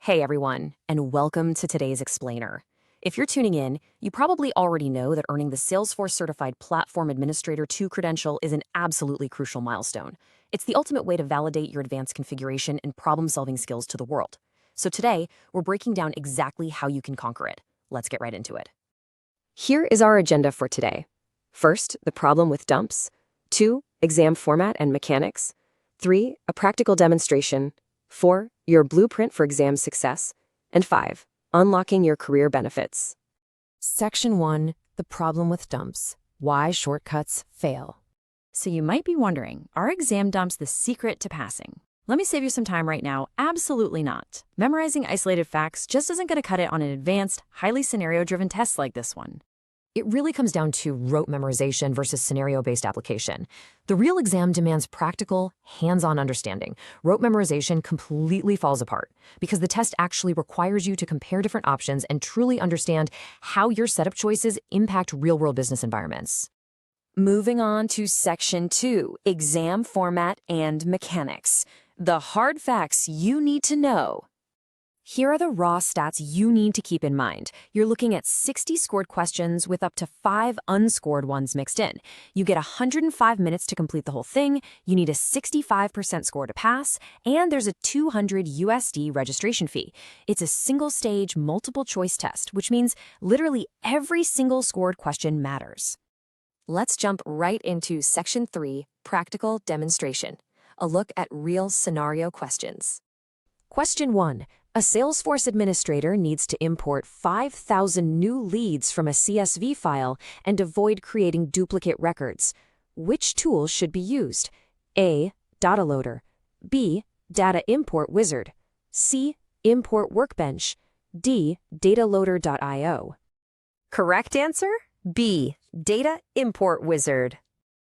Hey everyone, and welcome to today's Explainer. If you're tuning in, you probably already know that earning the Salesforce Certified Platform Administrator 2 credential is an absolutely crucial milestone. It's the ultimate way to validate your advanced configuration and problem-solving skills to the world. So today, we're breaking down exactly how you can conquer it. Let's get right into it. Here is our agenda for today. First, the problem with dumps. 2, exam format and mechanics. 3, a practical demonstration. 4, your blueprint for exam success. And 5, unlocking your career benefits. Section 1, the problem with dumps. Why shortcuts fail. So you might be wondering, are exam dumps the secret to passing? Let me save you some time right now. Absolutely not. Memorizing isolated facts just isn't going to cut it on an advanced, highly scenario-driven test like this one. It really comes down to rote memorization versus scenario-based application. The real exam demands practical, hands-on understanding. Rote memorization completely falls apart because the test actually requires you to compare different options and truly understand how your setup choices impact real-world business environments. Moving on to Section 2, exam format and mechanics. The hard facts you need to know. Here are the raw stats you need to keep in mind. You're looking at 60 scored questions with up to 5 unscored ones mixed in. You get 105 minutes to complete the whole thing, you need a 65% score to pass, and there's a $200 USD registration fee. It's a single-stage, multiple-choice test, which means literally every single scored question matters. Let's jump right into Section 3, practical demonstration. A look at real scenario questions. Question 1. A Salesforce administrator needs to import 5,000 new leads from a CSV file and avoid creating duplicate records. Which tool should be used? A. Data Loader. B. Data Import Wizard. C. Import Workbench. D. DataLoader.io. Correct answer? B. Data Import Wizard.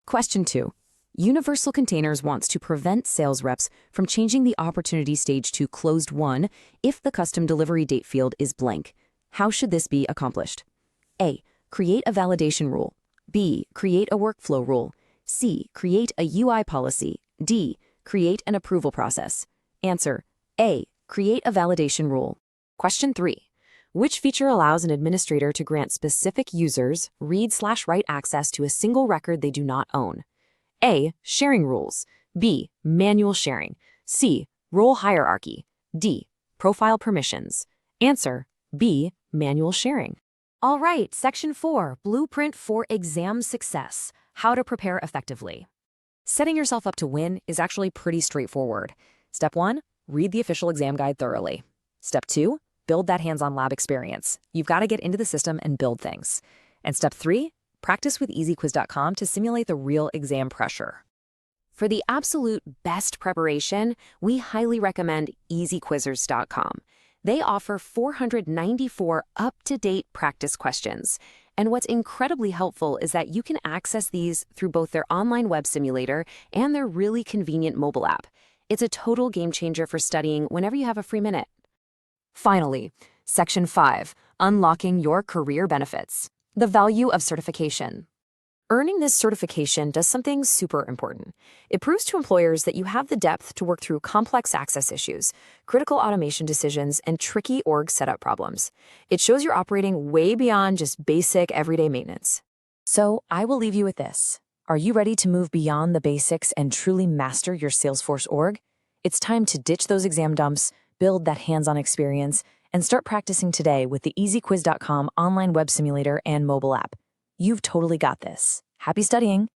Question 2. Universal Containers wants to prevent sales reps from changing the opportunity stage to closed won if the custom delivery date field is blank. How should this be accomplished? A. Create a validation rule. B. Create a workflow rule. C. Create a UI policy. D. Create an approval process. Answer: A. Create a validation rule. Question 3. Which feature allows an administrator to grant specific users read/write access to a single record they do not own? A. Sharing rules. B. Manual sharing. C. Role hierarchy. D. Profile permissions. Answer: B. Manual sharing. All right, Section 4, Blueprint for Exam Success. How to prepare effectively. Setting yourself up to win is actually pretty straightforward. Step 1, read the official exam guide thoroughly. Step 2, build that hands-on lab experience. You've got to get into the system and build things. And Step 3, practice with easyquiz.com to simulate the real exam pressure. For the absolute best preparation, we highly recommend easyquizzers.com. They offer 494 up-to-date practice questions. And what's incredibly helpful is that you can access these through both their online web simulator and their really convenient mobile app. It's a total game changer for studying whenever you have a free minute. Finally, Section 5, unlocking your career benefits. The value of certification. Earning this certification does something super important. It proves to employers that you have the depth to work through complex access issues, critical automation decisions, and tricky org setup problems. It shows you're operating way beyond just basic everyday maintenance. So I will leave you with this. Are you ready to move beyond the basics and truly master your Salesforce org? It's time to ditch those exam dumps, build that hands-on experience, and start practicing today with the easyquiz.com online web simulator and mobile app. You've totally got this. Happy studying!